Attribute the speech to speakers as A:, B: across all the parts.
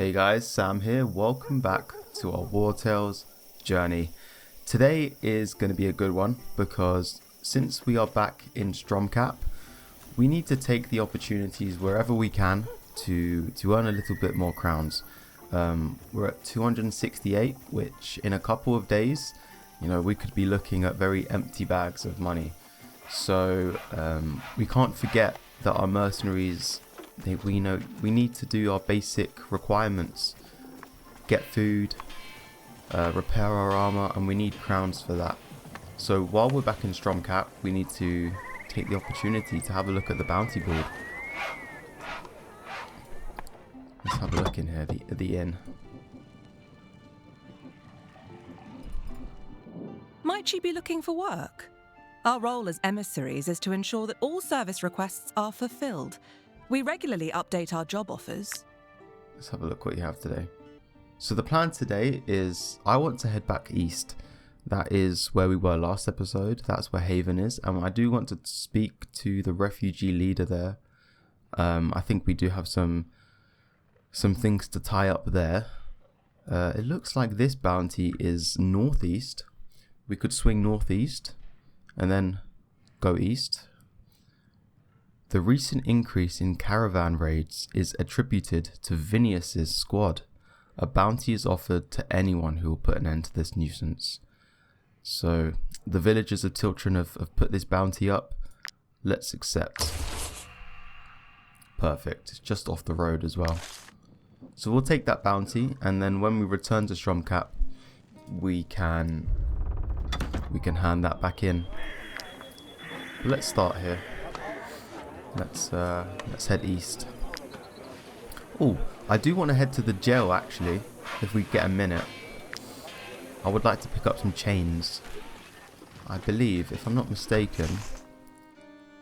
A: Hey guys, Sam here. Welcome back to our Wartales journey. Today is going to be a good one because since we are back in Stromcap, we need to take the opportunities wherever we can to earn a little bit more crowns. We're at 268, which in a couple of days, we could be looking at very empty bags of money. So we can't forget that our mercenaries, we need to do our basic requirements, get food, repair our armor, and we need crowns for that. So while we're back in Stromcap, we need to take the opportunity to have a look at the bounty board. Let's have a look in here at the inn.
B: Might she be looking for work? Our role as emissaries is to ensure that all service requests are fulfilled. We regularly update our job offers.
A: Let's have a look what you have today. So the plan today is I want to head back east. That is where we were last episode. That's where Haven is. And I do want to speak to the refugee leader there. I think we do have some things to tie up there. It looks like this bounty is northeast. We could swing northeast and then go east. The recent increase in caravan raids is attributed to Vinius's squad. A bounty is offered to anyone who will put an end to this nuisance. So the villagers of Tiltron have put this bounty up. Let's accept. Perfect. It's just off the road as well. So we'll take that bounty, and then when we return to Stromcap, we can hand that back in. Let's start here. Let's head east. Oh, I do want to head to the jail actually, if we get a minute. I would like to pick up some chains. I believe, if I'm not mistaken,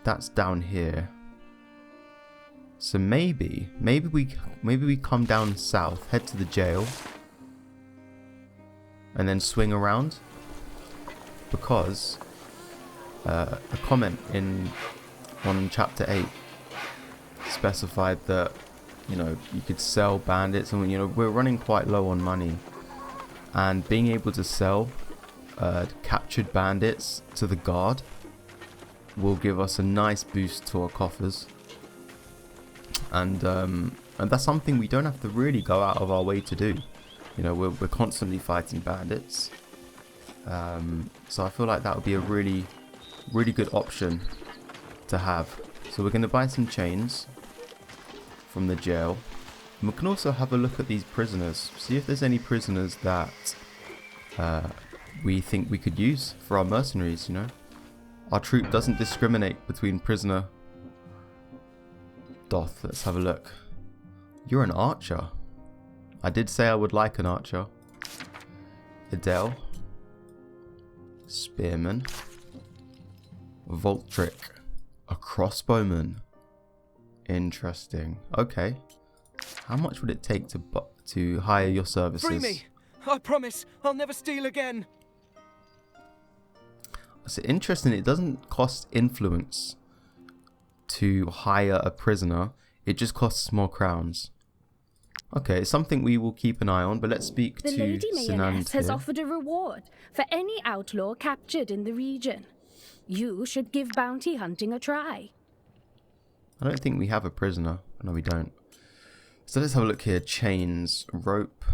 A: that's down here. So maybe we come down south, head to the jail, and then swing around. Because a comment on chapter 8 specified that you could sell bandits, and we're running quite low on money, and being able to sell captured bandits to the guard will give us a nice boost to our coffers, and that's something we don't have to really go out of our way to do. We're constantly fighting bandits. So I feel like that would be a really good option to have. So we're going to buy some chains from the jail. And we can also have a look at these prisoners. See if there's any prisoners that we think we could use for our mercenaries, Our troop doesn't discriminate between prisoner. Doth. Let's have a look. You're an archer. I did say I would like an archer. Adele. Spearman. Voltric. A crossbowman. Interesting. Okay. How much would it take to hire your services?
C: Free me! I promise I'll never steal again.
A: So interesting, it doesn't cost influence to hire a prisoner. It just costs more crowns. Okay, it's something we will keep an eye on, but let's speak to
D: The Lady Mayonnaise has
A: here.
D: offered a reward for any outlaw captured in the region. You should give bounty hunting a try.
A: I don't think we have a prisoner. No, we don't. So let's have a look here. Chains, rope.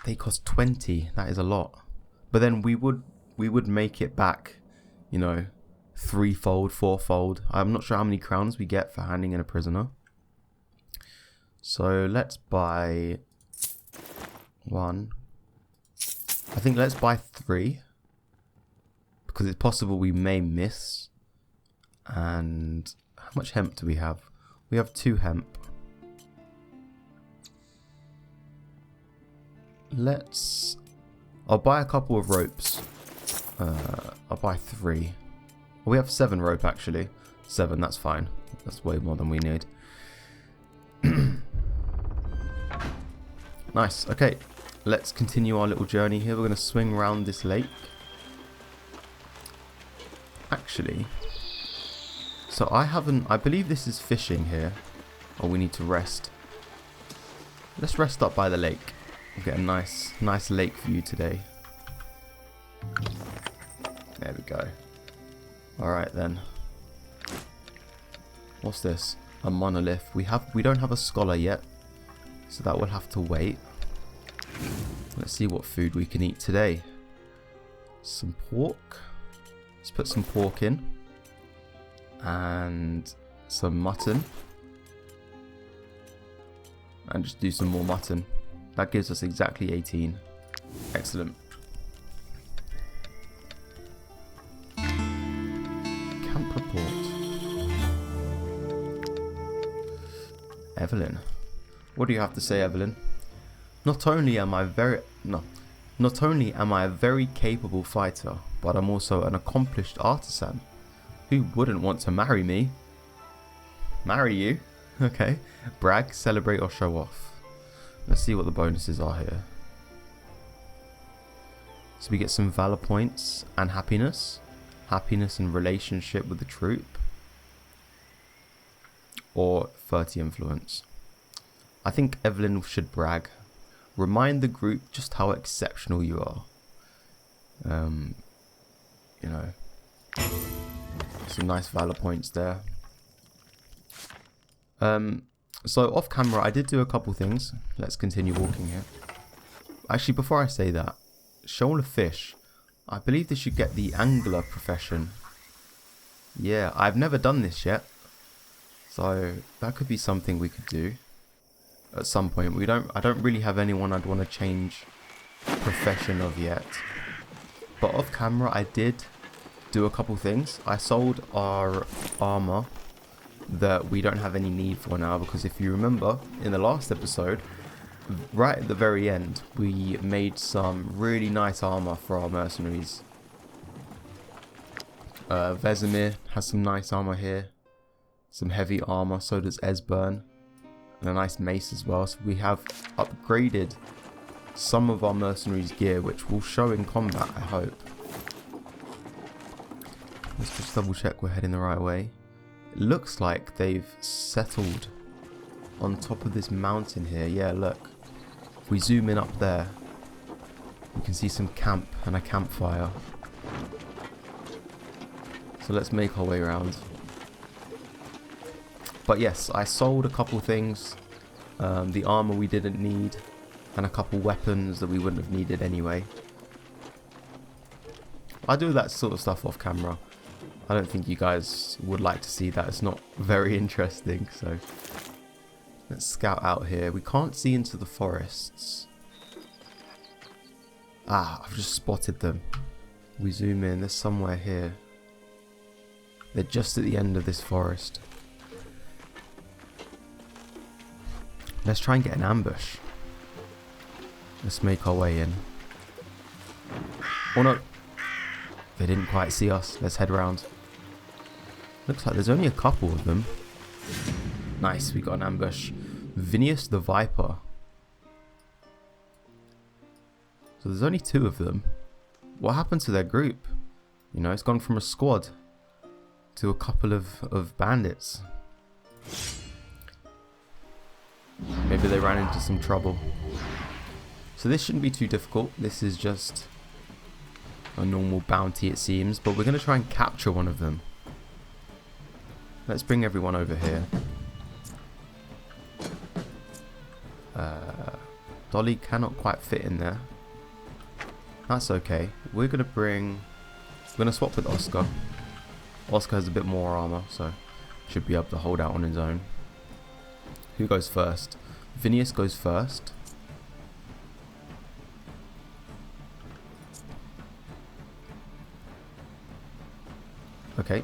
A: They cost 20. That is a lot. But then we would make it back, threefold, fourfold. I'm not sure how many crowns we get for handing in a prisoner. So let's buy one. I think let's buy 3. Because it's possible we may miss. And how much hemp do we have? We have 2 hemp. I'll buy a couple of ropes. I'll buy 3. We have 7 rope actually. 7, that's fine. That's way more than we need. Nice. Okay, let's continue our little journey here. We're going to swing around this lake. Actually, so I believe this is fishing here. Oh, we need to rest. Let's rest up by the lake. We'll get a nice lake view today. There we go. Alright then. What's this? A monolith. We don't have a scholar yet, so that will have to wait. Let's see what food we can eat today. Some pork. Let's put some pork in. And some mutton. And just do some more mutton. That gives us exactly 18. Excellent. Camp report. Evelyn. What do you have to say, Evelyn? Not only am I a very capable fighter, but I'm also an accomplished artisan. Who wouldn't want to marry me? Marry you? Okay. Brag, celebrate, or show off. Let's see what the bonuses are here. So we get some valor points and happiness. Happiness in relationship with the troop. Or 30 influence. I think Evelyn should brag. Remind the group just how exceptional you are. You know, some nice valor points there. So off camera, I did do a couple things. Let's continue walking here. Actually, before I say that, shoal of fish. I believe they should get the angler profession. Yeah, I've never done this yet. So that could be something we could do at some point. I don't really have anyone I'd want to change profession of yet. But off camera, I did do a couple things. I sold our armor that we don't have any need for now, because if you remember in the last episode, right at the very end, we made some really nice armor for our mercenaries. Vesemir has some nice armor here, some heavy armor, so does Esbern, and a nice mace as well. So we have upgraded some of our mercenaries' gear, which will show in combat, I hope. Let's just double check we're heading the right way. It looks like they've settled on top of this mountain here. Yeah, look. If we zoom in up there, we can see some camp and a campfire. So let's make our way around. But yes, I sold a couple things. The armor we didn't need, and a couple weapons that we wouldn't have needed anyway. I do that sort of stuff off camera. I don't think you guys would like to see that. It's not very interesting. So let's scout out here. We can't see into the forests. Ah, I've just spotted them. We zoom in. They're somewhere here. They're just at the end of this forest. Let's try and get an ambush. Let's make our way in. Oh no. They didn't quite see us. Let's head around. Looks like there's only a couple of them. Nice, we got an ambush. Vinius the Viper. So there's only 2 of them. What happened to their group? You know, it's gone from a squad to a couple of bandits. Maybe they ran into some trouble. So this shouldn't be too difficult. This is just a normal bounty, it seems. But we're going to try and capture one of them. Let's bring everyone over here. Dolly cannot quite fit in there. That's okay. We're going to swap with Oscar. Oscar has a bit more armor, so should be able to hold out on his own. Who goes first? Vinius goes first. Okay,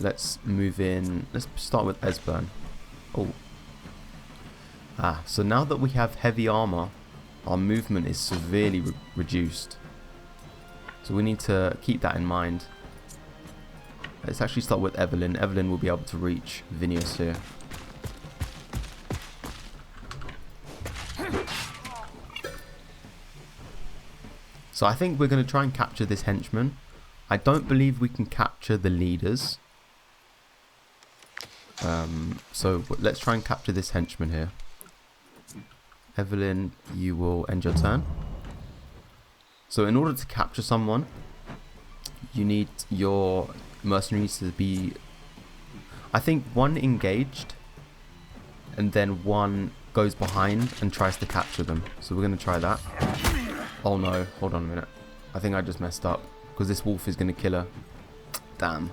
A: let's move in. Let's start with Esbern. Oh. Ah, so now that we have heavy armor, our movement is severely reduced. So we need to keep that in mind. Let's actually start with Evelyn. Evelyn will be able to reach Vinius here. So I think we're going to try and capture this henchman. I don't believe we can capture the leaders. So let's try and capture this henchman here. Evelyn, you will end your turn. So in order to capture someone, you need your mercenaries to be, I think, one engaged and then one goes behind and tries to capture them. So we're going to try that. Oh no, hold on a minute. I think I just messed up because this wolf is going to kill her. Damn.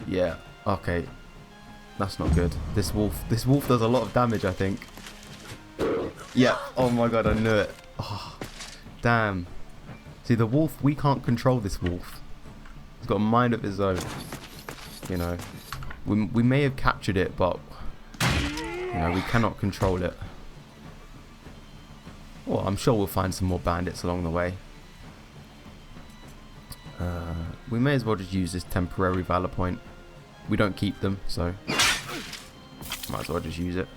A: Yeah, okay. That's not good. This wolf does a lot of damage, I think. Yeah, oh my god, I knew it. Oh, damn. See, the wolf, we can't control this wolf. He's got a mind of his own. You know, we may have captured it, but, you know, we cannot control it. Well, I'm sure we'll find some more bandits along the way. We may as well just use this temporary valor point. We don't keep them, so might as well just use it.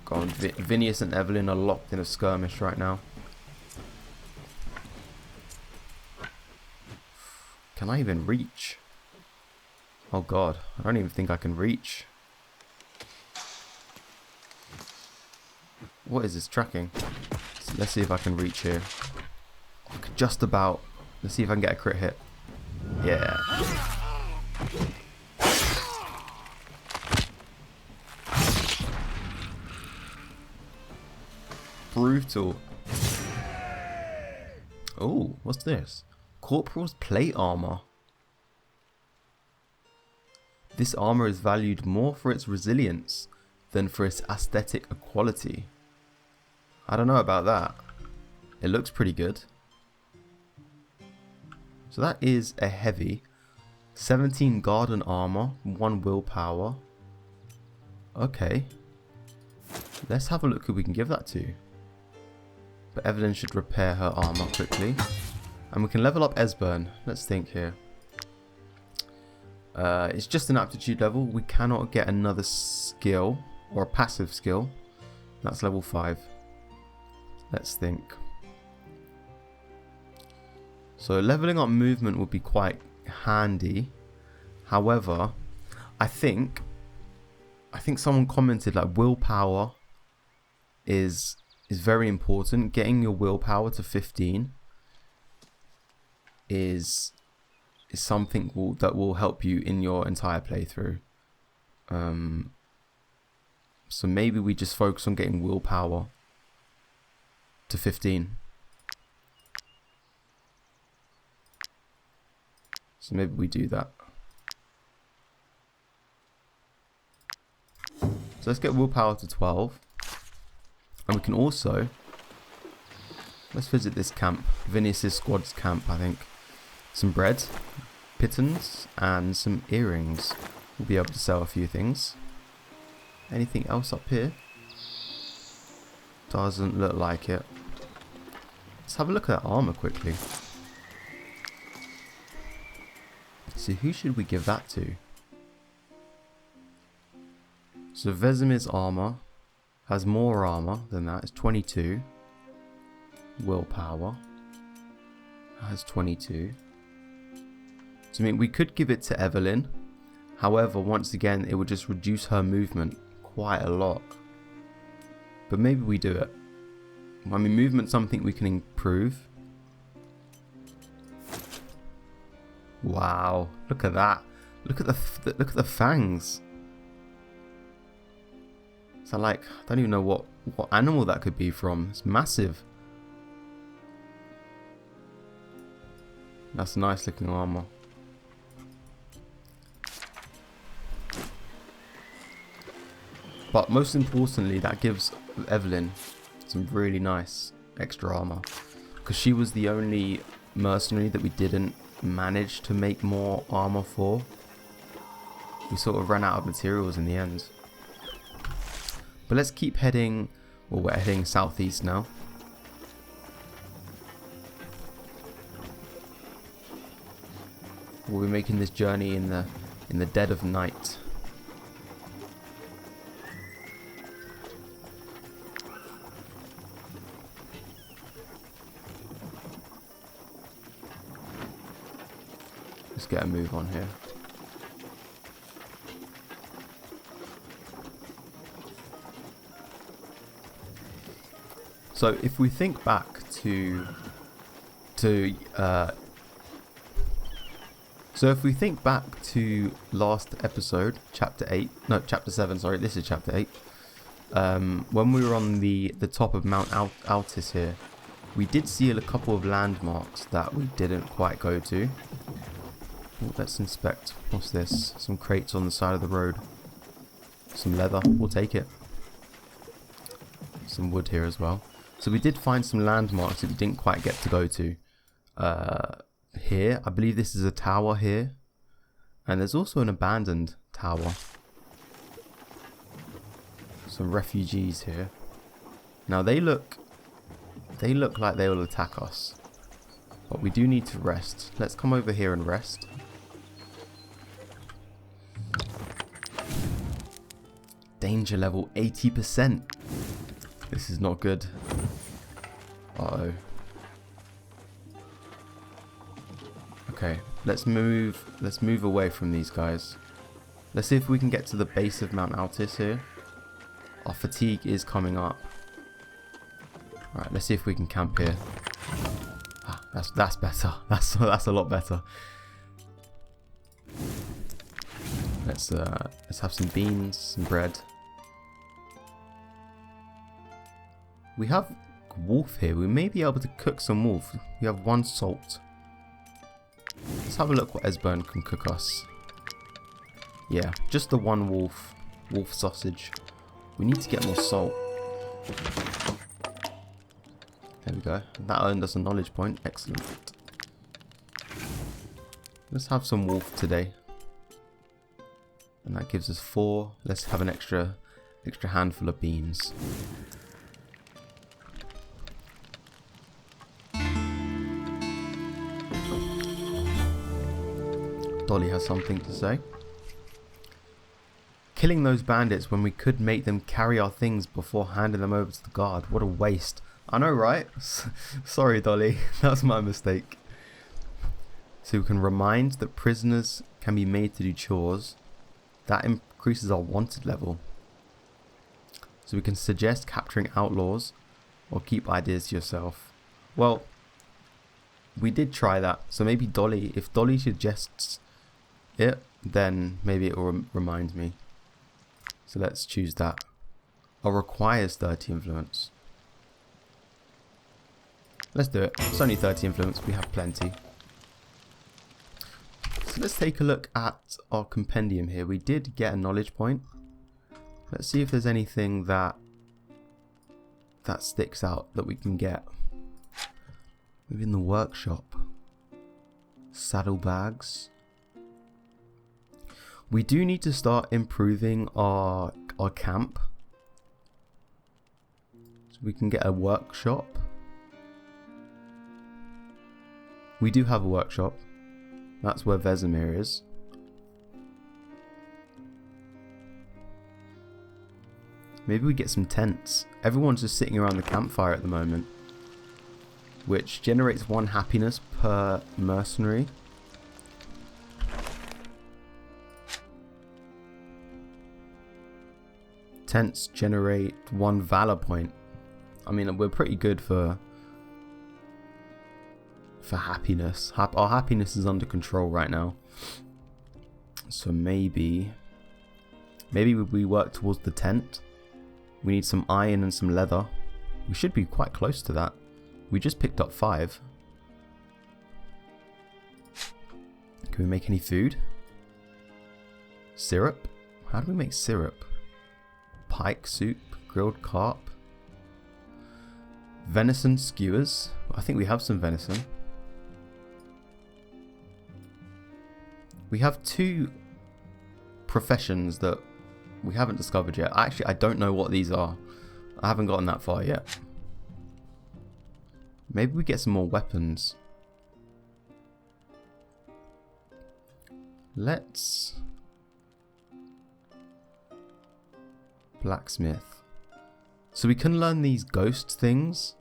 A: Go on, Vinius and Evelyn are locked in a skirmish right now. Can I even reach? Oh god, I don't even think I can reach. What is this tracking? So let's see if I can reach here. I could just about. Let's see if I can get a crit hit. Yeah. Brutal. Oh, what's this? Corporal's plate armor. This armor is valued more for its resilience than for its aesthetic quality. I don't know about that. It looks pretty good. So that is a heavy. 17 garden armor, 1 willpower. Okay. Let's have a look who we can give that to. But Evelyn should repair her armor quickly. And we can level up Esbern. Let's think here. It's just an aptitude level. We cannot get another skill or a passive skill. That's level 5. Let's think. So leveling up movement would be quite handy. However, I think someone commented like willpower is very important. Getting your willpower to 15 is something that will help you in your entire playthrough. So maybe we just focus on getting willpower to 15. So maybe we do that. So let's get willpower to 12. And we can also, let's visit this camp, Vinius' squad's camp, I think. Some bread, pittance, and some earrings. We'll be able to sell a few things. Anything else up here? Doesn't look like it. Let's have a look at that armor quickly. So who should we give that to? So Vesemir's armor has more armor than that. It's 22. Willpower has 22. So I mean, we could give it to Evelyn. However, once again, it would just reduce her movement quite a lot. But maybe we do it. I mean, movement's something we can improve. Wow, look at that! Look at the fangs. So like, I don't even know what animal that could be from. It's massive. That's nice looking armor. But most importantly, that gives Evelyn some really nice extra armor, because she was the only mercenary that we didn't manage to make more armor for. We sort of ran out of materials in the end. But let's keep heading. Well, we're heading southeast now. We'll be making this journey in the dead of night. Let's get a move on here. So if we think back to last episode, chapter 7, sorry, this is chapter 8. When we were on the top of Mount Altis here, we did see a couple of landmarks that we didn't quite go to. Oh, let's inspect. What's this? Some crates on the side of the road. Some leather. We'll take it. Some wood here as well. So we did find some landmarks that we didn't quite get to go to. Here, I believe this is a tower here. And there's also an abandoned tower. Some refugees here. Now they look like they will attack us. But we do need to rest. Let's come over here and rest. Danger level 80%. This is not good. Uh-oh. Okay, let's move away from these guys. Let's see if we can get to the base of Mount Altis here. Our fatigue is coming up. Alright, let's see if we can camp here. Ah, that's better. That's a lot better. Let's have some beans, some bread. We have wolf here. We may be able to cook some wolf. We have 1 salt. Let's have a look what Esbern can cook us. Yeah, just the 1 wolf sausage. We need to get more salt. There we go. That earned us a knowledge point. Excellent. Let's have some wolf today. And that gives us 4. Let's have an extra handful of beans. Dolly has something to say. Killing those bandits when we could make them carry our things before handing them over to the guard. What a waste. I know, right? Sorry, Dolly. That's my mistake. So we can remind that prisoners can be made to do chores. That increases our wanted level. So we can suggest capturing outlaws or keep ideas to yourself. Well, we did try that. So maybe Dolly, if Dolly suggests it, then maybe it will remind me. So let's choose that. Or requires 30 influence. Let's do it. It's only 30 influence. We have plenty. So let's take a look at our compendium here. We did get a knowledge point. Let's see if there's anything that sticks out that we can get. Maybe in the workshop. Saddlebags. We do need to start improving our camp. So we can get a workshop. We do have a workshop. That's where Vesemir is. Maybe we get some tents. Everyone's just sitting around the campfire at the moment, which generates 1 happiness per mercenary. Tents generate 1 valor point. I mean, we're pretty good for happiness. Our happiness is under control right now. So maybe we work towards the tent. We need some iron and some leather. We should be quite close to that. We just picked up 5. Can we make any food? Syrup? How do we make syrup? Pike soup, grilled carp, venison skewers. I think we have some venison. We have 2 professions that we haven't discovered yet. Actually, I don't know what these are. I haven't gotten that far yet. Maybe we get some more weapons. Let's... Blacksmith. So we can learn these ghost things,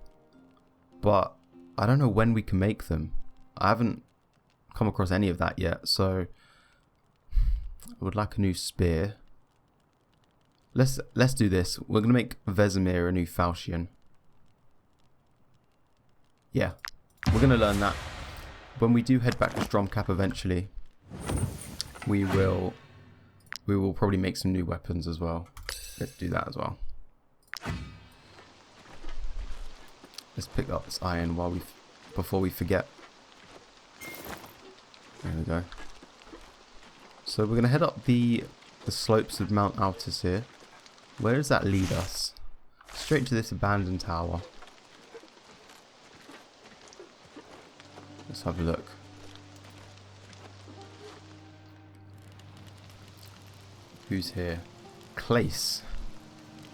A: but I don't know when we can make them. I haven't come across any of that yet, so I would like a new spear. Let's do this. We're gonna make Vesemir a new falchion. yeah, we're going to learn that. When we do head back to Stromcap eventually, we will probably make some new weapons as well. Let's do that as well. Let's pick up this iron before we forget. There we go. So we're going to head up the slopes of Mount Altis here. Where does that lead us? Straight to this abandoned tower. Let's have a look. Who's here? Clace.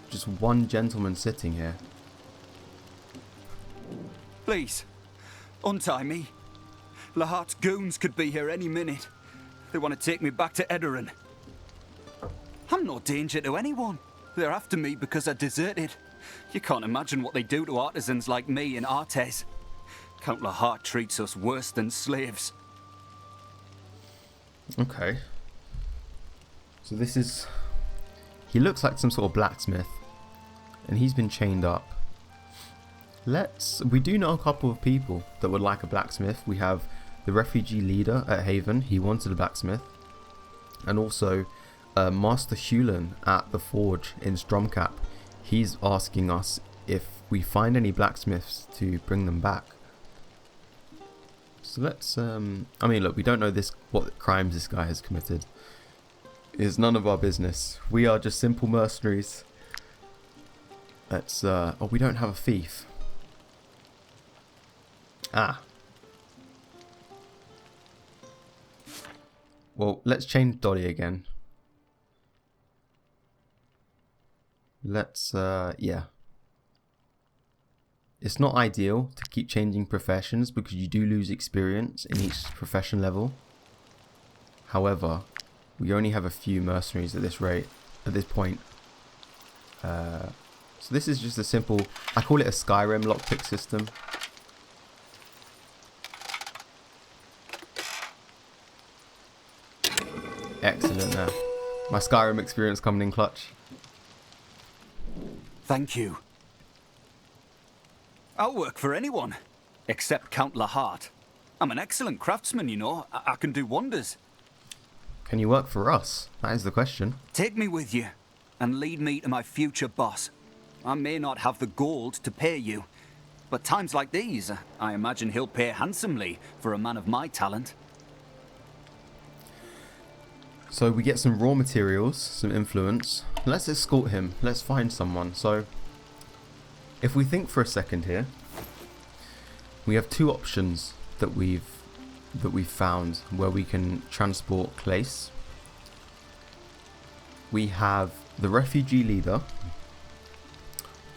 A: Just one gentleman sitting here.
C: Please, untie me. Lahart's goons could be here any minute. They want to take me back to Edoran. I'm no danger to anyone. They're after me because I deserted. You can't imagine what they do to artisans like me in Artes. Count Lahart treats us worse than slaves.
A: Okay. So this is... He looks like some sort of blacksmith. And he's been chained up. We do know a couple of people that would like a blacksmith. We have the refugee leader at Haven. He wanted a blacksmith. And also Master Hewlin at the Forge in Stromcap. He's asking us if we find any blacksmiths to bring them back. So let's, I mean, look, we don't know what crimes this guy has committed. It's none of our business. We are just simple mercenaries. Let's, oh, we don't have a thief. Ah. Well, let's change Dolly again. Let's, yeah. It's not ideal to keep changing professions because you do lose experience in each profession level. However, we only have a few mercenaries at this point. So this is just a simple, I call it a Skyrim lockpick system. Excellent there. My Skyrim experience coming in clutch.
C: Thank you. I'll work for anyone, except Count Lahart. I'm an excellent craftsman, you know. I can do wonders.
A: Can you work for us? That is the question.
C: Take me with you, and lead me to my future boss. I may not have the gold to pay you, but times like these, I imagine he'll pay handsomely for a man of my talent.
A: So we get some raw materials, some influence. Let's escort him. Let's find someone. So if we think for a second here, we have two options that we've found where we can transport Clace. We have the refugee leader,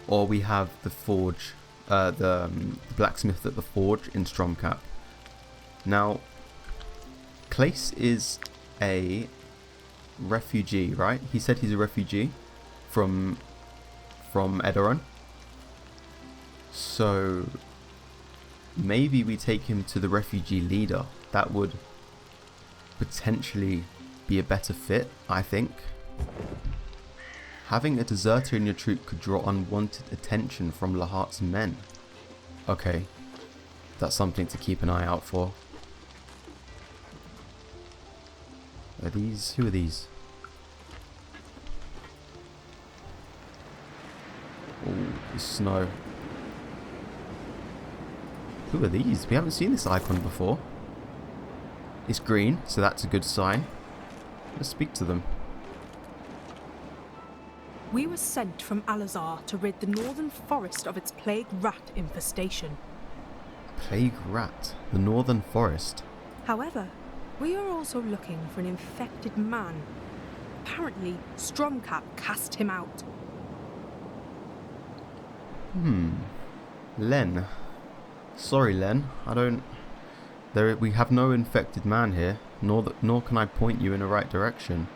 A: or we have the forge, the blacksmith at the forge in Stromcap. Now, Clace is a refugee, right? He said he's a refugee from Edoran. So maybe we take him to the refugee leader. That would potentially be a better fit, I think. Having a deserter in your troop could draw unwanted attention from Lahart's men. Okay, that's something to keep an eye out for. Who are these? Oh, the snow. Who are these? We haven't seen this icon before. It's green, so that's a good sign. Let's speak to them.
E: We were sent from Alazar to rid the northern forest of its plague rat infestation.
A: Plague rat? The northern forest?
E: However, we are also looking for an infected man. Apparently, Stromcap cast him out.
A: Len. Sorry, Len. We have no infected man here, nor can I point you in the right direction.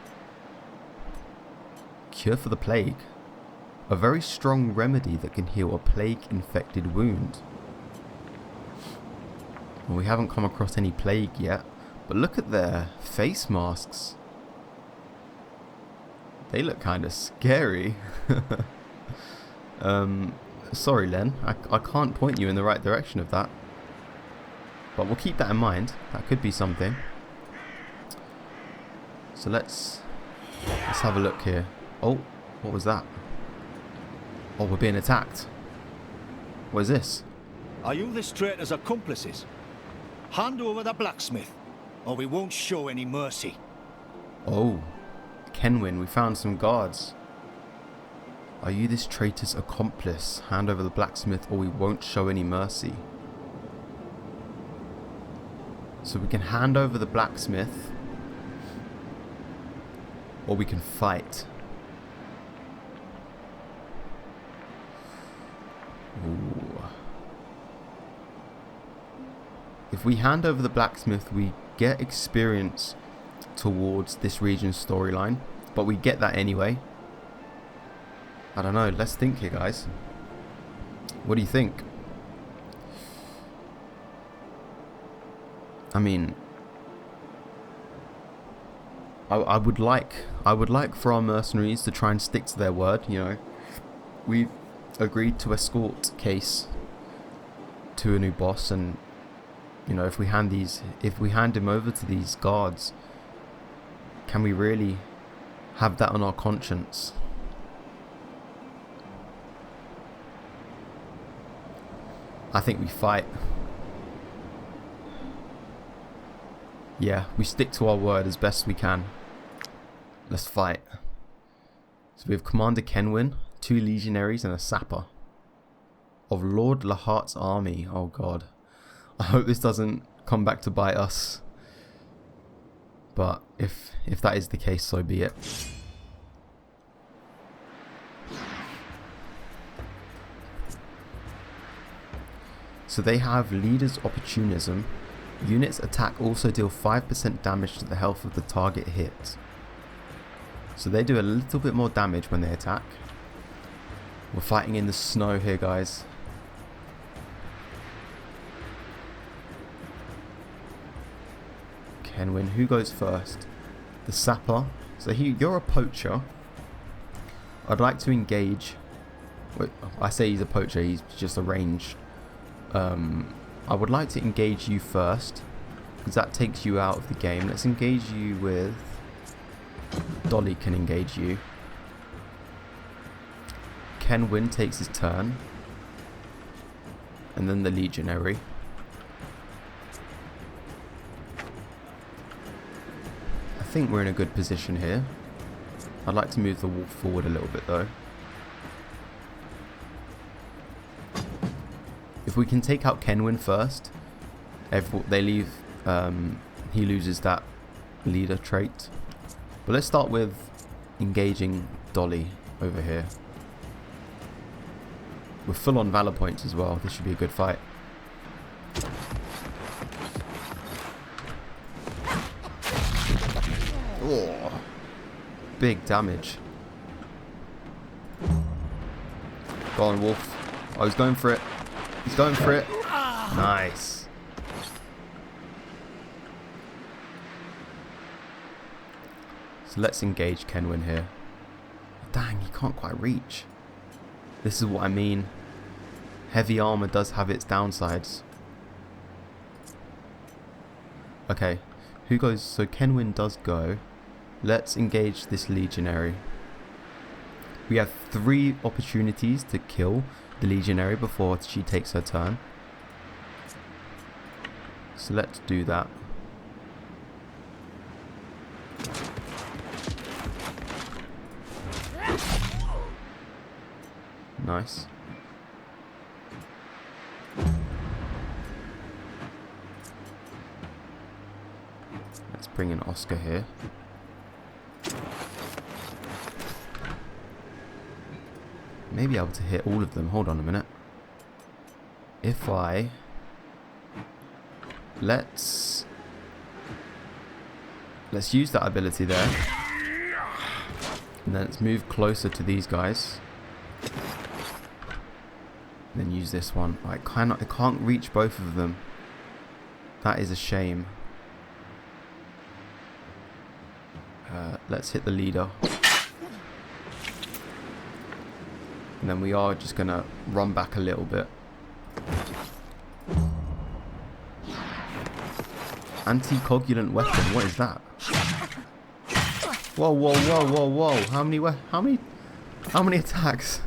A: Cure for the plague. A very strong remedy that can heal a plague-infected wound. Well, we haven't come across any plague yet, but look at their face masks. They look kind of scary. Sorry, Len. I can't point you in the right direction of that. But we'll keep that in mind. That could be something. So let's have a look here. Oh, what was that? Oh, we're being attacked. What is this?
F: Are you this traitor's accomplices? Hand over the blacksmith, or we won't show any mercy.
A: Oh, Kenwyn, we found some guards. Are you this traitor's accomplice? Hand over the blacksmith, or we won't show any mercy. So we can hand over the blacksmith, or we can fight. Ooh. If we hand over the blacksmith, we get experience towards this region's storyline, but we get that anyway. I don't know, let's think here, guys. What do you think? I mean, I would like for our mercenaries to try and stick to their word, you know. We've agreed to escort Case to a new boss, and you know, if we hand him over to these guards, can we really have that on our conscience? I think we fight. Yeah, we stick to our word as best we can. Let's fight. So we have Commander Kenwyn, 2 legionaries and a sapper of Lord Lahart's army. Oh god. I hope this doesn't come back to bite us. But if that is the case, so be it. So they have Leader's Opportunism. Units attack also deal 5% damage to the health of the target hit. So they do a little bit more damage when they attack. We're fighting in the snow here, guys. Kenwyn, who goes first? The sapper. So you're a poacher. I'd like to engage. Wait, I say he's a poacher, he's just a ranged. I would like to engage you first, because that takes you out of the game. Let's engage you with... Dolly can engage you. Kenwyn takes his turn. And then the legionary. I think we're in a good position here. I'd like to move the wall forward a little bit though. If we can take out Kenwyn first, they leave. He loses that leader trait. But let's start with engaging Dolly over here. We're full on valor points as well. This should be a good fight. Oh, big damage. Go on, Wolf. Oh, he's going for it. He's going for it. Nice. So let's engage Kenwyn here. Dang, he can't quite reach. This is what I mean. Heavy armor does have its downsides. Okay, who goes? So Kenwyn does go. Let's engage this legionary. We have 3 opportunities to kill the legionary before she takes her turn. So let's do that. Nice. Let's bring in Oscar here. Maybe able to hit all of them. Hold on a minute. If I... Let's use that ability there. And then let's move closer to these guys. And then use this one. I can't reach both of them. That is a shame. Let's hit the leader. And then we are just going to run back a little bit. Anti-coagulant weapon, what is that? Whoa, whoa, whoa, whoa, whoa. How many attacks?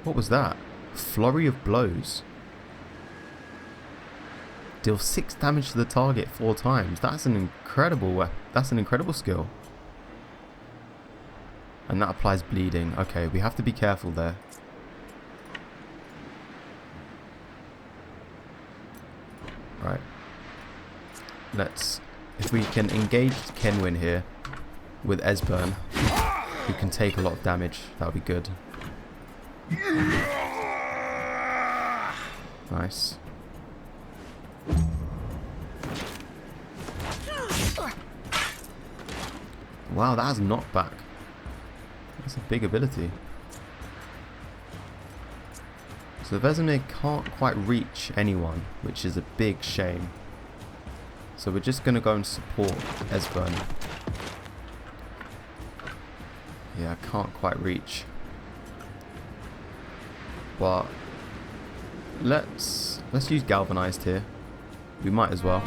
A: What was that? Flurry of blows. Deal 6 damage to the target 4 times. That's an incredible weapon. That's an incredible skill. And that applies bleeding. Okay, we have to be careful there. Right. Let's... If we can engage Kenwyn here with Esbern, who can take a lot of damage, that would be good. Nice. Wow, that has knockback. That's a big ability. So Vesemir can't quite reach anyone, which is a big shame. So we're just going to go and support Esbern. Yeah, I can't quite reach. But let's use galvanized here. We might as well.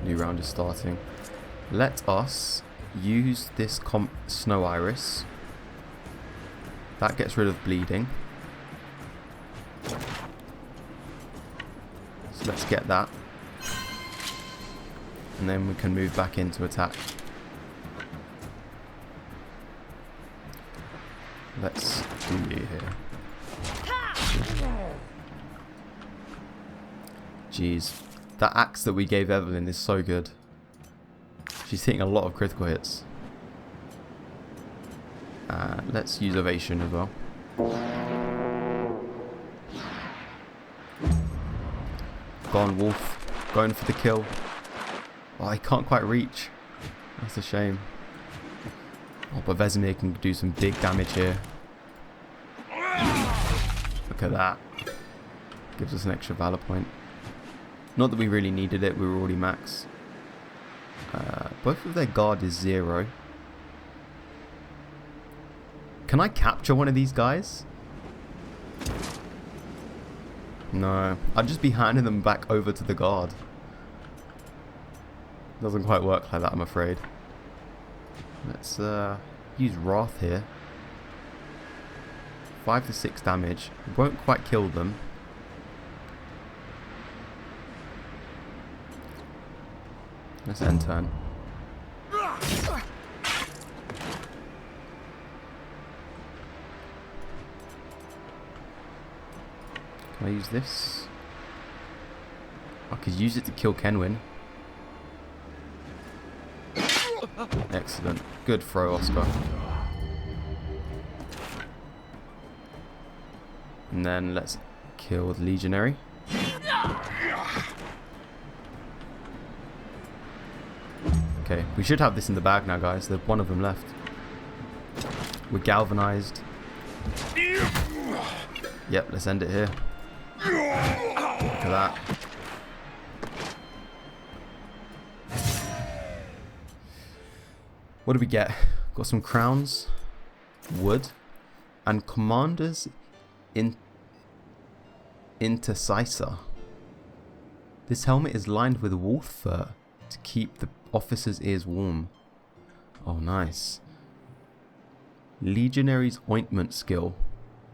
A: New round is starting. Let us use this Snow Iris. That gets rid of bleeding. So let's get that. And then we can move back into attack. Let's do you here. Jeez. That axe that we gave Evelyn is so good. She's hitting a lot of critical hits. Let's use Ovation as well. Gone Wolf. Going for the kill. Oh, I can't quite reach. That's a shame. Oh, but Vesemir can do some big damage here. Look at that. Gives us an extra valor point. Not that we really needed it, we were already max. Both of their guard is 0. Can I capture one of these guys? No, I'd just be handing them back over to the guard. Doesn't quite work like that, I'm afraid. Let's use Wrath here. 5 to 6 damage. Won't quite kill them. Let's end turn. Can I use this? I could use it to kill Kenwyn. Excellent. Good throw, Oscar. And then let's kill the Legionary. Okay, we should have this in the bag now, guys. There's one of them left. We're galvanized. Yep, let's end it here. Look at that. What do we get? Got some crowns, wood, and commander's intercessor. This helmet is lined with wolf fur to keep the officer's ears warm. Oh, nice. Legionary's ointment skill.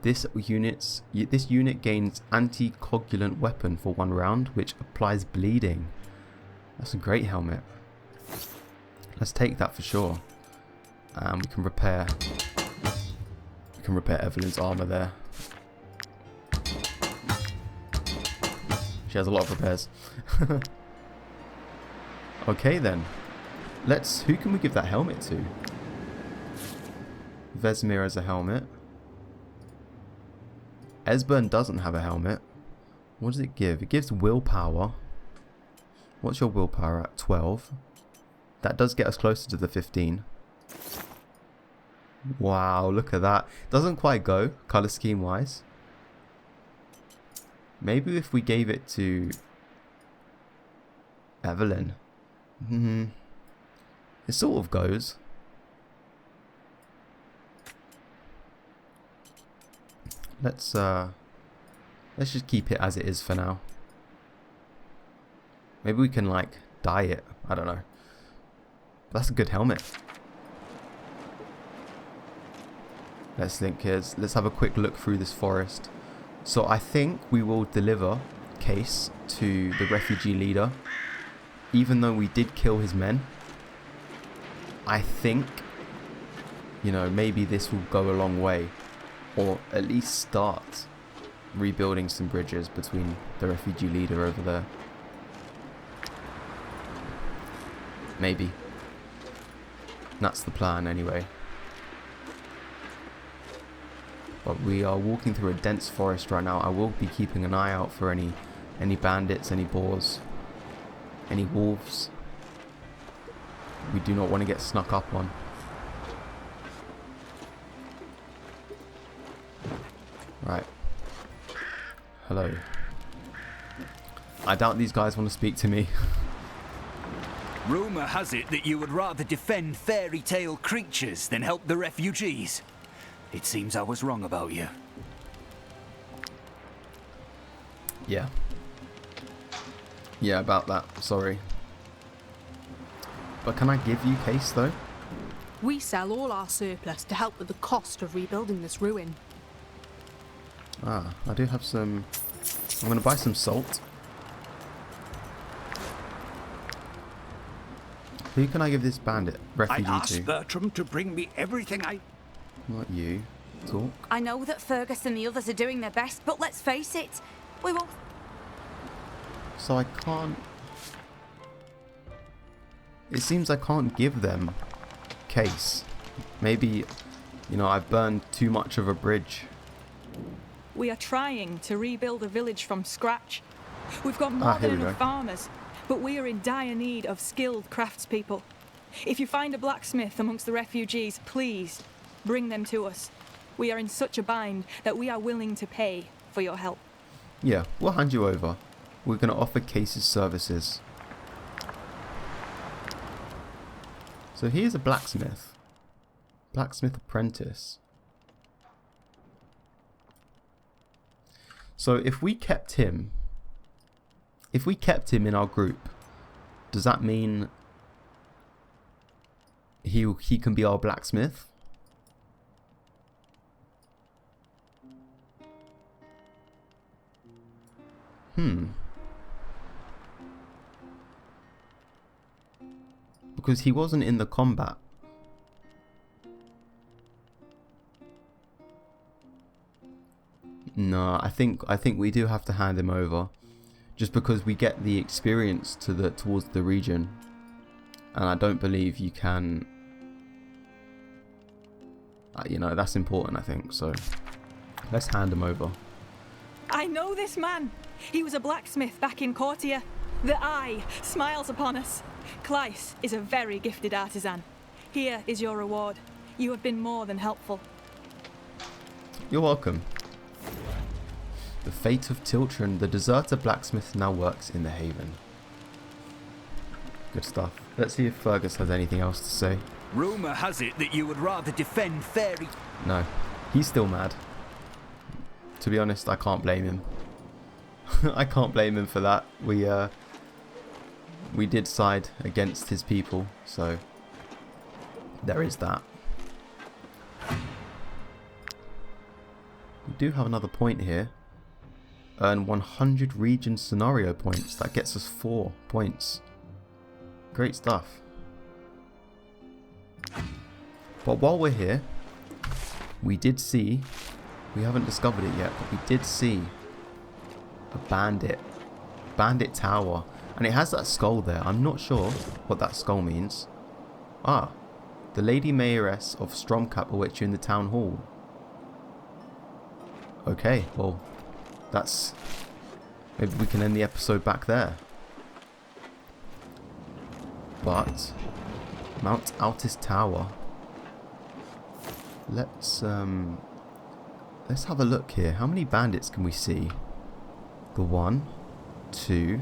A: This unit gains anti-coagulant weapon for 1 round, which applies bleeding. That's a great helmet. Let's take that for sure. And we can repair Evelyn's armor there. She has a lot of repairs. Okay then. Who can we give that helmet to? Vesemir has a helmet. Esbern doesn't have a helmet. What does it give? It gives willpower. What's your willpower at? 12. That does get us closer to the 15. Wow, look at that. Doesn't quite go, colour scheme wise. Maybe if we gave it to Evelyn. It sort of goes. Let's just keep it as it is for now. Maybe we can like dye it. I don't know. That's a good helmet. Let's think here. Let's have a quick look through this forest. So I think we will deliver Case to the refugee leader. Even though we did kill his men. I think, you know, maybe this will go a long way. Or at least start rebuilding some bridges between the refugee leader over there. Maybe. That's the plan anyway. But we are walking through a dense forest right now. I will be keeping an eye out for any bandits, any boars, any wolves. We do not want to get snuck up on. Right. Hello. I doubt these guys want to speak to me.
C: Rumour has it that you would rather defend fairy tale creatures than help the refugees. It seems I was wrong about you.
A: Yeah. Yeah, about that. Sorry. But can I give you Case though?
E: We sell all our surplus to help with the cost of rebuilding this ruin.
A: Ah, I do have some... I'm going to buy some salt. Who can I give this bandit refugee
F: I asked
A: to?
F: Bertram to bring me everything I...
A: Not you. Talk.
G: I know that Fergus and the others are doing their best, but let's face it, we won't...
A: So I can't... It seems I can't give them Case. Maybe, you know, I've burned too much of a bridge.
H: We are trying to rebuild a village from scratch. We've got more than enough farmers, but we are in dire need of skilled craftspeople. If you find a blacksmith amongst the refugees, please bring them to us. We are in such a bind that we are willing to pay for your help.
A: Yeah, we'll hand you over. We're going to offer Case's services. So here's a blacksmith. Blacksmith apprentice. So if we kept him in our group, does that mean he can be our blacksmith? Because he wasn't in the combat. No, I think we do have to hand him over, just because we get the experience towards the region, and I don't believe you can. You know, that's important, I think. So let's hand him over.
H: I know this man. He was a blacksmith back in Courtier. The Eye smiles upon us. Cleiss is a very gifted artisan. Here is your reward. You have been more than helpful.
A: You're welcome. The fate of Tiltron, the deserter blacksmith now works in the haven. Good stuff. Let's see if Fergus has anything else to say.
C: Rumour has it that you would rather defend fairy...
A: No, he's still mad. To be honest, I can't blame him. I can't blame him for that. We did side against his people, so there is that. We do have another point here. Earn 100 region scenario points. That gets us 4 points. Great stuff. But while we're here, we did see, we haven't discovered it yet, but we did see a bandit tower, and it has that skull there. I'm not sure what that skull means. Ah, the Lady Mayoress of Stromcap awaits you in the town hall. Okay, well, that's... maybe we can end the episode back there. But Mount Altis Tower. Let's have a look here. How many bandits can we see? the 1, 2. You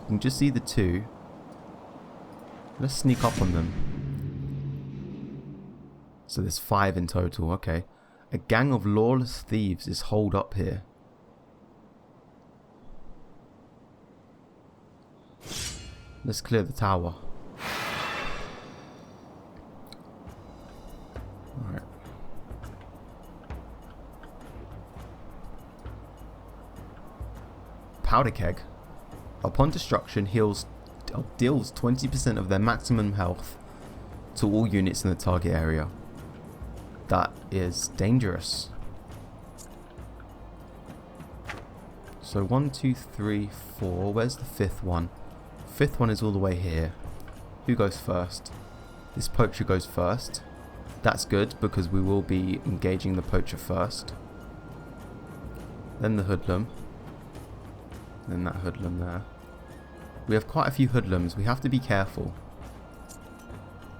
A: can just see the 2. Let's sneak up on them. So there's 5 in total, okay. A gang of lawless thieves is holed up here. Let's clear the tower. Alright. Powder keg. Upon destruction, deals 20% of their maximum health to all units in the target area. That is dangerous. So 1, 2, 3, 4. Where's the 5th one? 5th one is all the way here. Who goes first? This poacher goes first. That's good because we will be engaging the poacher first. Then the hoodlum. Then that hoodlum there. We have quite a few hoodlums. We have to be careful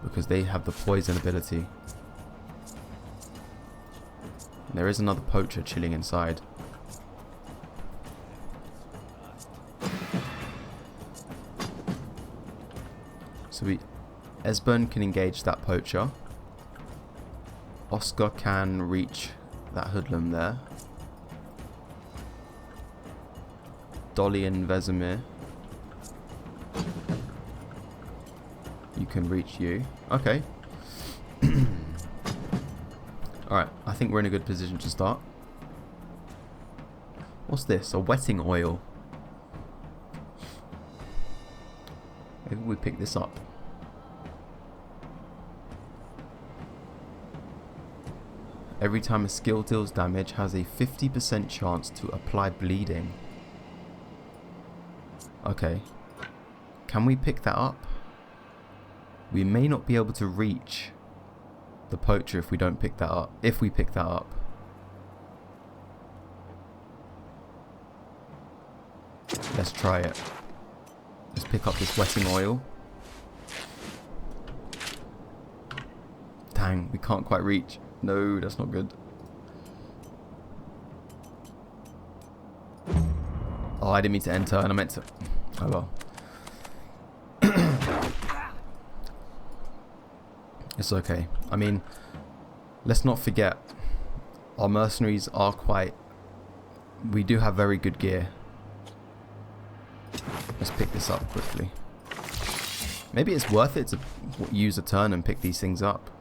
A: because they have the poison ability. There is another poacher chilling inside. So Esbern can engage that poacher. Oscar can reach that hoodlum there. Dolly and Vesemir, you can reach you. Okay. Alright, I think we're in a good position to start. What's this? A wetting oil. Maybe we pick this up. Every time a skill deals damage, has a 50% chance to apply bleeding. Okay. Can we pick that up? We may not be able to reach the poacher if we don't pick that up. If we pick that up. Let's try it. Let's pick up this wetting oil. Dang, we can't quite reach. No, that's not good. Oh, I didn't mean to enter and I meant to... Oh well. It's okay. I mean, let's not forget, our mercenaries are quite... We do have very good gear. Let's pick this up quickly. Maybe it's worth it to use a turn and pick these things up.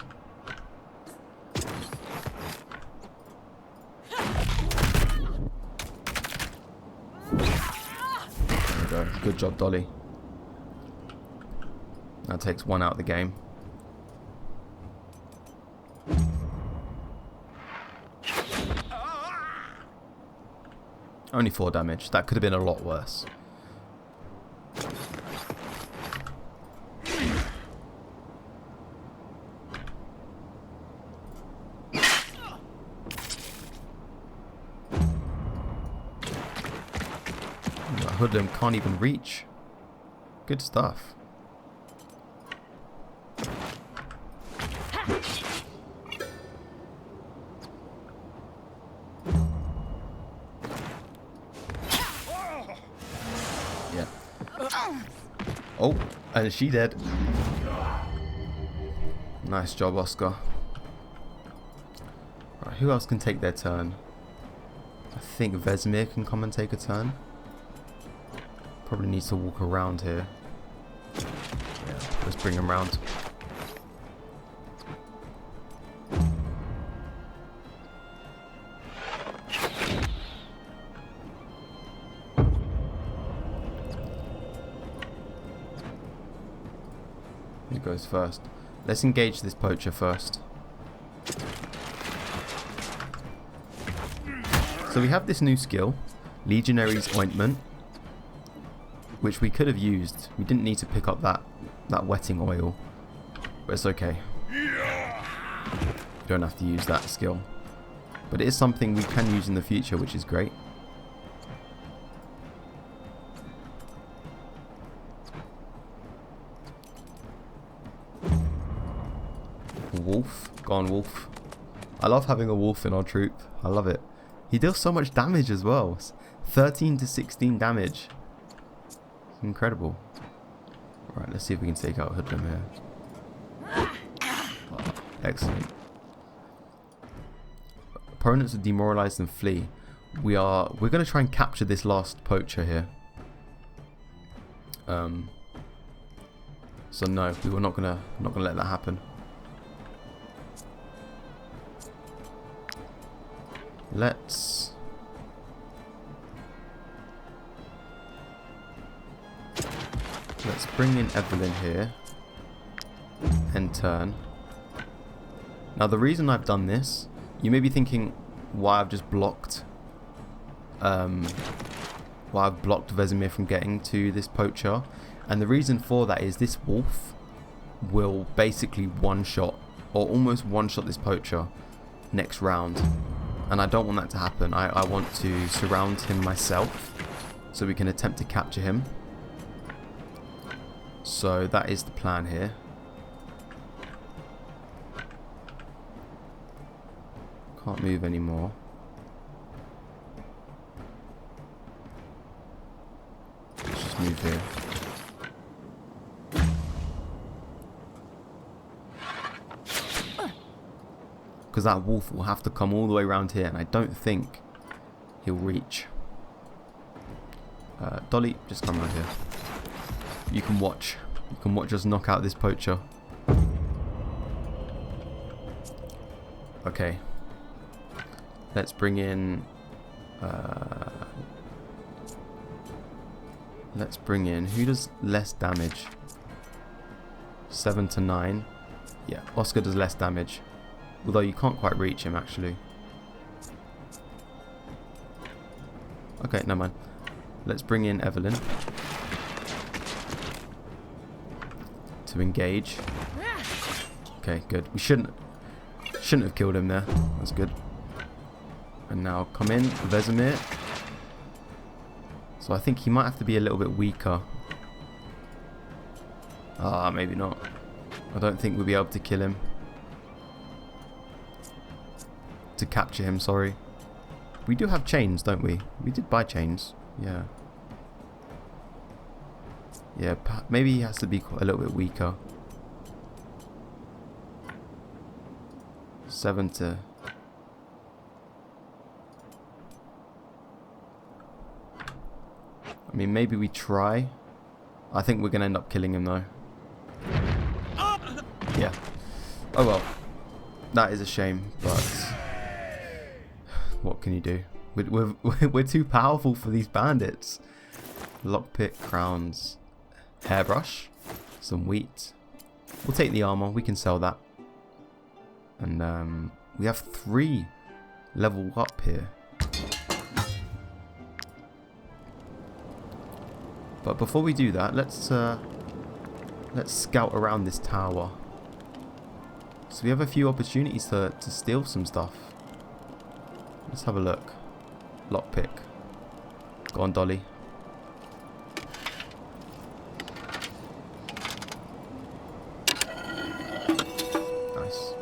A: There we go. Good job, Dolly. That takes 1 out of the game. Only 4 damage. That could have been a lot worse. That hoodlum can't even reach. Good stuff. Oh, and is she dead? Nice job, Oscar. Right, who else can take their turn? I think Vesemir can come and take a turn. Probably needs to walk around here. Yeah, let's bring him round. Who goes first? Let's engage this poacher first. So we have this new skill, Legionary's Ointment, which we could have used. We didn't need to pick up that wetting oil, but it's okay. You don't have to use that skill, but it is something we can use in the future, which is great. Wolf, go on, Wolf. I love having a wolf in our troop. I love it. He deals so much damage as well. 13 to 16 damage. Incredible. Right, let's see if we can take out Hoodlum here. Oh, excellent. Opponents are demoralized and flee. We're going to try and capture this last poacher here. So no, we were not gonna let that happen. Let's bring in Evelyn here and turn. Now the reason I've done this, you may be thinking why I've just blocked Vesemir from getting to this poacher, and the reason for that is this wolf will basically one-shot or almost one-shot this poacher next round, and I don't want that to happen. I want to surround him myself so we can attempt to capture him. So that is the plan here. Can't move anymore. Let's just move here. Because that wolf will have to come all the way around here, and I don't think he'll reach. Dolly, just come around here. You can watch. You can watch us knock out this poacher. Okay. Let's bring in... let's bring in... Who does less damage? 7 to 9. Yeah, Oscar does less damage. Although you can't quite reach him, actually. Okay, never mind. Let's bring in Evelyn. To engage. Okay, good. We shouldn't have killed him there. That's good. And now come in, Vesemir. So I think he might have to be a little bit weaker. Ah, maybe not. I don't think we'll be able to kill him. To capture him, sorry. We do have chains, don't we? We did buy chains. Yeah. Yeah, maybe he has to be a little bit weaker. 7 to... I mean, maybe we try. I think we're going to end up killing him, though. Yeah. Oh, well. That is a shame, but... what can you do? We're too powerful for these bandits. Lockpick, crowns, hairbrush, some wheat. We'll take the armor. We can sell that. And we have 3 level up here. But before we do that, let's scout around this tower. So we have a few opportunities to steal some stuff. Let's have a look. Lockpick. Go on, Dolly. Nice.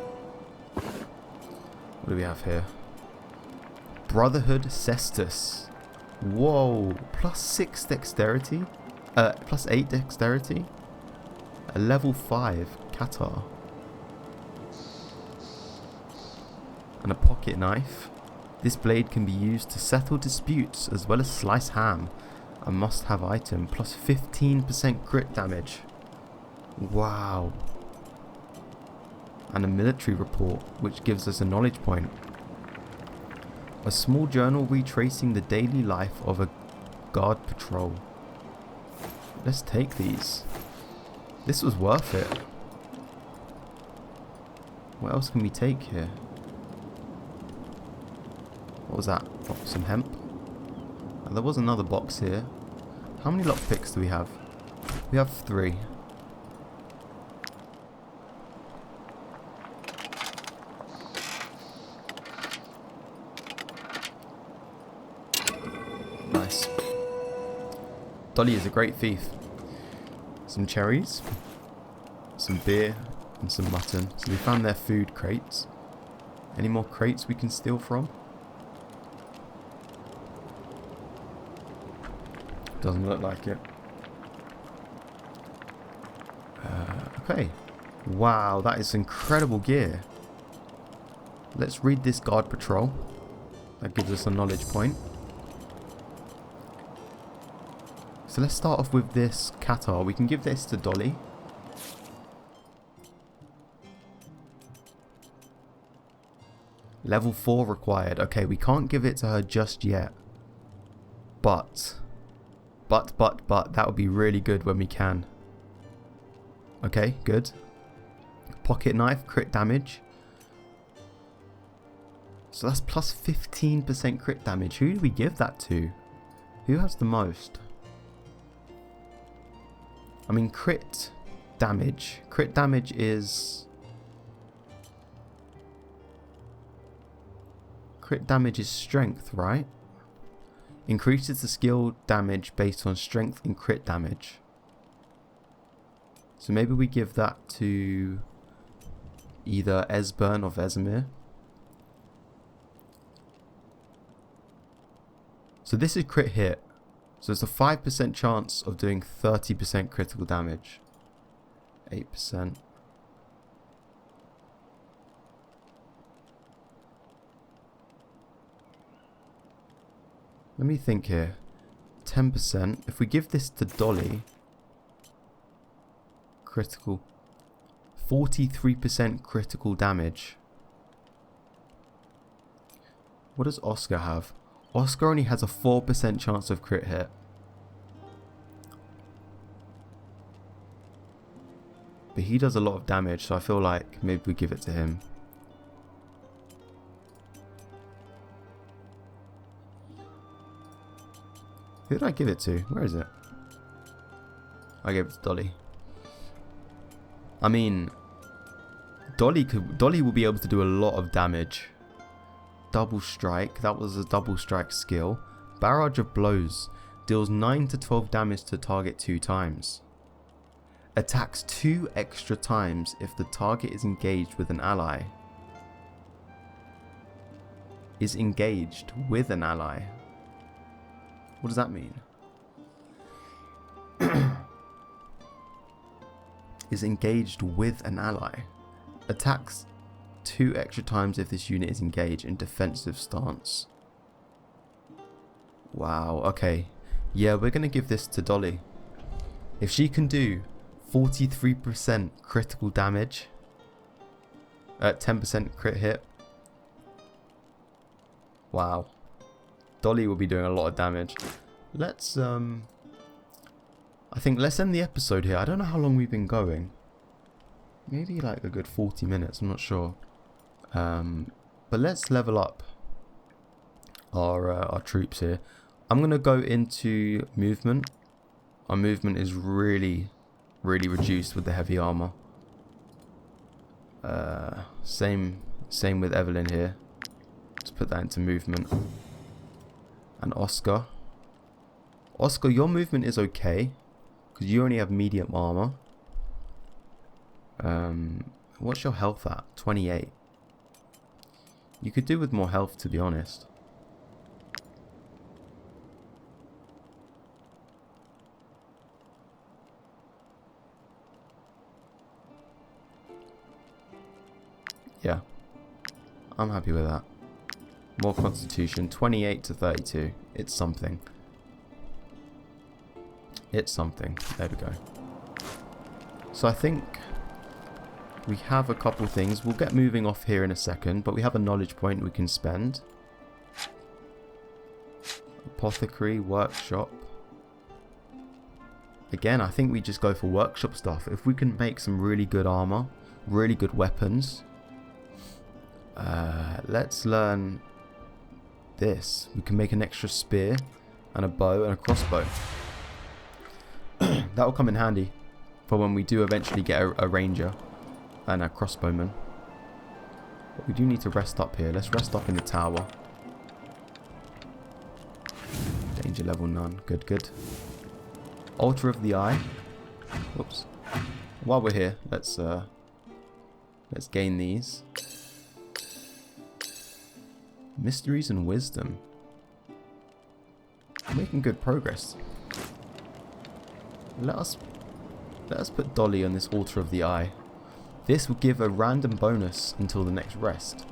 A: What do we have here? Brotherhood Cestus. Whoa. +6 dexterity. +8 dexterity. A level 5 Qatar. And a pocket knife. This blade can be used to settle disputes as well as slice ham. A must-have item. +15% crit damage. Wow. And a military report, which gives us a knowledge point. A small journal retracing the daily life of a guard patrol. Let's take these. This was worth it. What else can we take here? What was that? Oh, some hemp. Oh, there was another box here. How many lockpicks do we have? We have 3. Nice. Dolly is a great thief. Some cherries, some beer, and some mutton. So we found their food crates. Any more crates we can steal from? Doesn't look like it. Okay. Wow, that is incredible gear. Let's read this guard patrol. That gives us a knowledge point. So let's start off with this Qatar. We can give this to Dolly. Level 4 required. Okay, we can't give it to her just yet. But, that would be really good when we can. Okay, good. Pocket knife, crit damage. So that's plus 15% crit damage. Who do we give that to? Who has the most? I mean, crit damage. Crit damage is... Crit damage is strength, right? Increases the skill damage based on strength and crit damage. So maybe we give that to either Esbern or Vesemir. So this is crit hit. So it's a 5% chance of doing 30% critical damage. 8%. Let me think here. 10%. If we give this to Dolly, critical. 43% critical damage. What does Oscar have? Oscar only has a 4% chance of crit hit. But he does a lot of damage, so I feel like maybe we give it to him. Who did I give it to? Where is it? I gave it to Dolly. I mean, Dolly will be able to do a lot of damage. Double strike. That was a double strike skill. Barrage of blows. Deals 9 to 12 damage to target 2 times. Attacks 2 extra times if the target is engaged with an ally. Is engaged with an ally. What does that mean? Is engaged with an ally. Attacks 2 extra times if this unit is engaged in defensive stance. Wow, okay. Yeah, we're going to give this to Dolly. If she can do 43% critical damage at 10% crit hit. Wow. Dolly will be doing a lot of damage. Let's I think let's end the episode here. I don't know how long we've been going. Maybe like a good 40 minutes, I'm not sure. But let's level up our troops here. I'm going to go into movement. Our movement is really reduced with the heavy armor. Same with Evelyn here. Let's put that into movement. And Oscar. Oscar, your movement is okay, because you only have medium armor. What's your health at? 28. You could do with more health, to be honest. Yeah, I'm happy with that. More constitution, 28 to 32. It's something. It's something. There we go. So I think we have a couple things. We'll get moving off here in a second, but we have a knowledge point we can spend. Apothecary, workshop. Again, I think we just go for workshop stuff. If we can make some really good armor, really good weapons. Let's learn this. We can make an extra spear and a bow and a crossbow. That will come in handy for when we do eventually get a ranger and a crossbowman. But we do need to rest up here. Let's rest up in the tower. Danger level none. Good, good. Altar of the Eye. Whoops. While we're here, let's gain these. Mysteries and wisdom. Making good progress. let us put Dolly on this altar of the eye. This will give a random bonus until the next rest.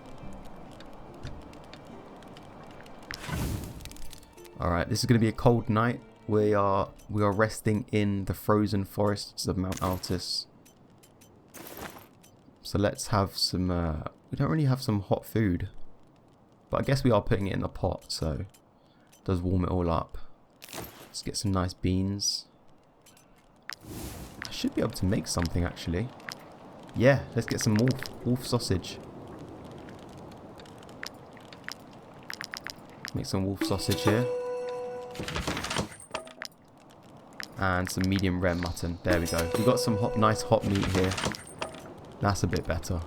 A: Alright, this is going to be a cold night. We are resting in the frozen forests of Mount Altis. So let's have some, we don't really have some hot food. But I guess we are putting it in the pot, so it does warm it all up. Let's get some nice beans. I should be able to make something actually. Yeah, let's get some wolf sausage. Make some wolf sausage here. And some medium rare mutton. There we go. We got some nice hot meat here. That's a bit better.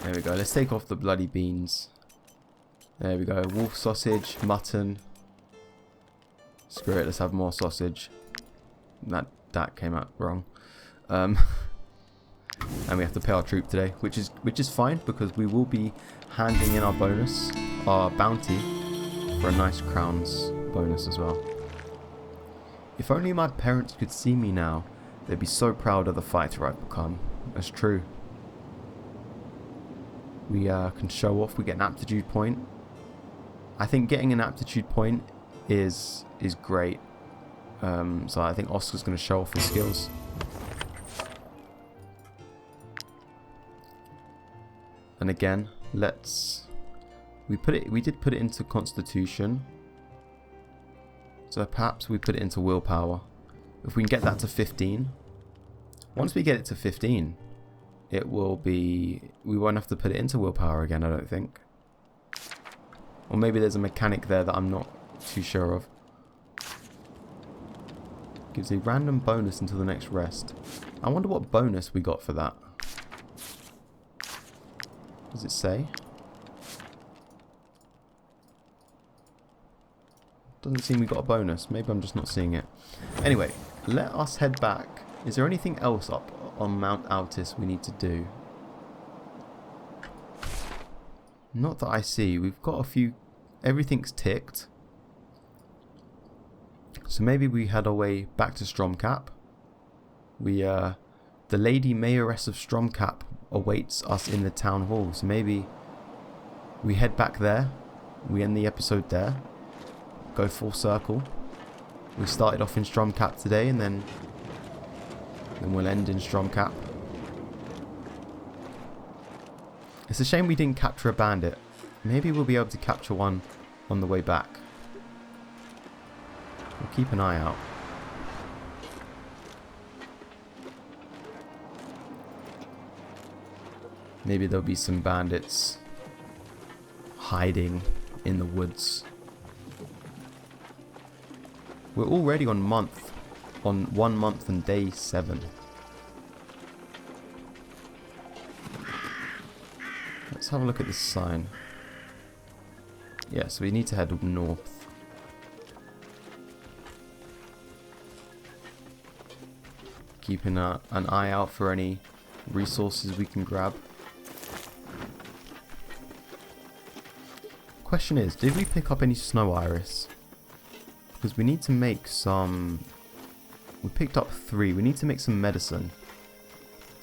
A: There we go. Let's take off the bloody beans. There we go. Wolf sausage, mutton. Screw it. Let's have more sausage. That came out wrong. And we have to pay our troop today, which is fine because we will be handing in our bonus, our bounty, for a nice crowns bonus as well. If only my parents could see me now, they'd be so proud of the fighter I've become. That's true. We can show off. We get an aptitude point. I think getting an aptitude point is great. So I think Oscar's going to show off his skills. And again, we did put it into Constitution. So perhaps we put it into Willpower. If we can get that to 15. Once we get it to 15, it will be, we won't have to put it into Willpower again, I don't think. Or maybe there's a mechanic there that I'm not too sure of. Gives a random bonus until the next rest. I wonder what bonus we got for that. Does it say? Doesn't seem we got a bonus. Maybe I'm just not seeing it. Anyway, let us head back. Is there anything else up on Mount Altis we need to do? Not that I see. We've got a few... Everything's ticked. So maybe we head our way back to Stromcap. The Lady Mayoress of Stromcap awaits us in the town hall. So maybe we head back there. We end the episode there. Go full circle. We started off in Stromcap today, and then we'll end in Stromcap. It's a shame we didn't capture a bandit. Maybe we'll be able to capture one on the way back. We'll keep an eye out. Maybe there'll be some bandits hiding in the woods. We're already on 1 month and day 7. Let's have a look at this sign. Yeah, so we need to head north. Keeping an eye out for any resources we can grab. Question is, did we pick up any snow iris? Because we need to make some... We picked up 3. We need to make some medicine.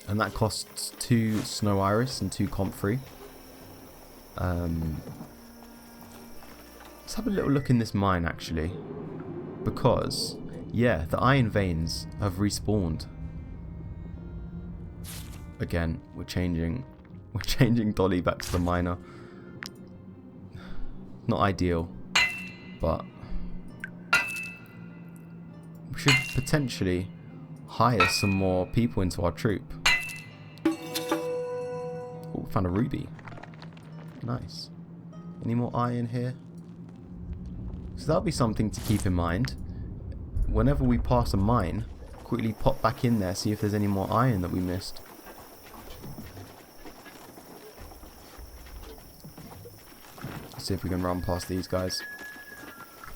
A: And that costs 2 snow iris and 2 comfrey. Let's have a little look in this mine actually. Because, yeah, the iron veins have respawned. Again, we're changing Dolly back to the miner. Not ideal, but we should potentially hire some more people into our troop. Oh, found a ruby. Nice. Any more iron here? So that'll be something to keep in mind. Whenever we pass a mine, quickly pop back in there, see if there's any more iron that we missed. Let's see if we can run past these guys.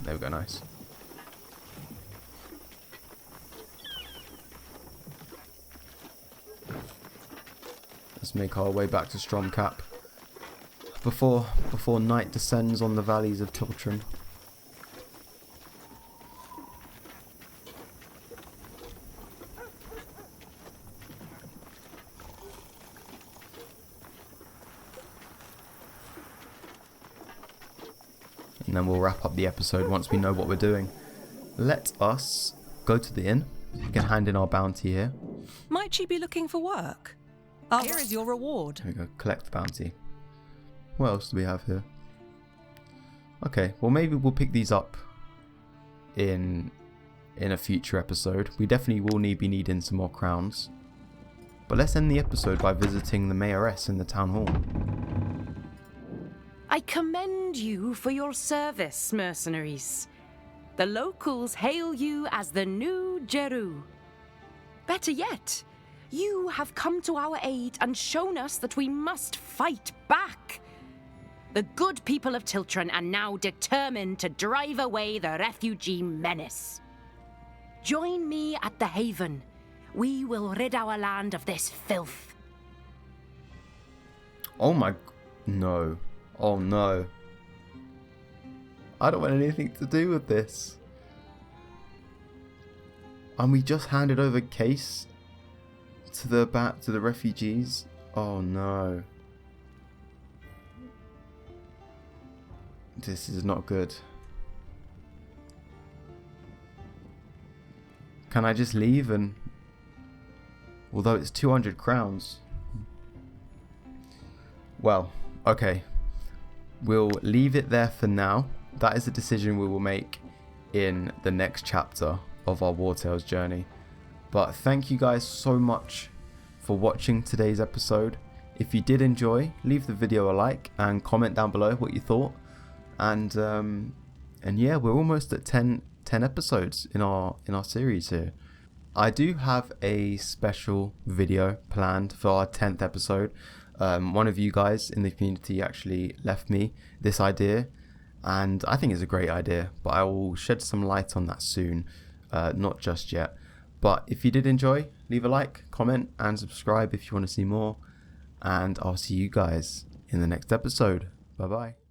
A: There we go, nice. Let's make our way back to Stromcap before night descends on the valleys of Tiltrim. and then we'll wrap up the episode once we know what we're doing. Let us go to the inn. We can hand in our bounty here.
B: Might you be looking for work? Here is your reward.
A: There we go, collect the bounty. What else do we have here? Okay, well maybe we'll pick these up in a future episode. We definitely will be needing some more crowns. But let's end the episode by visiting the mayoress in the town hall.
I: I commend you for your service, mercenaries. The locals hail you as the new Jeru. Better yet, you have come to our aid and shown us that we must fight back. The good people of Tiltron are now determined to drive away the refugee menace. Join me at the Haven. We will rid our land of this filth.
A: Oh my... no. Oh no. I don't want anything to do with this. And we just handed over Case to the refugees. Oh no. This is not good. Can I just leave and... although it's 200 crowns. Well, okay. We'll leave it there for now. That is a decision we will make in the next chapter of our Wartales journey. But thank you guys so much for watching today's episode. If you did enjoy, leave the video a like and comment down below what you thought. And yeah, we're almost at 10 episodes in our series here. I do have a special video planned for our 10th episode. One of you guys in the community actually left me this idea, and I think it's a great idea, but I will shed some light on that soon, not just yet. But if you did enjoy, leave a like, comment and subscribe if you want to see more, and I'll see you guys in the next episode. Bye bye.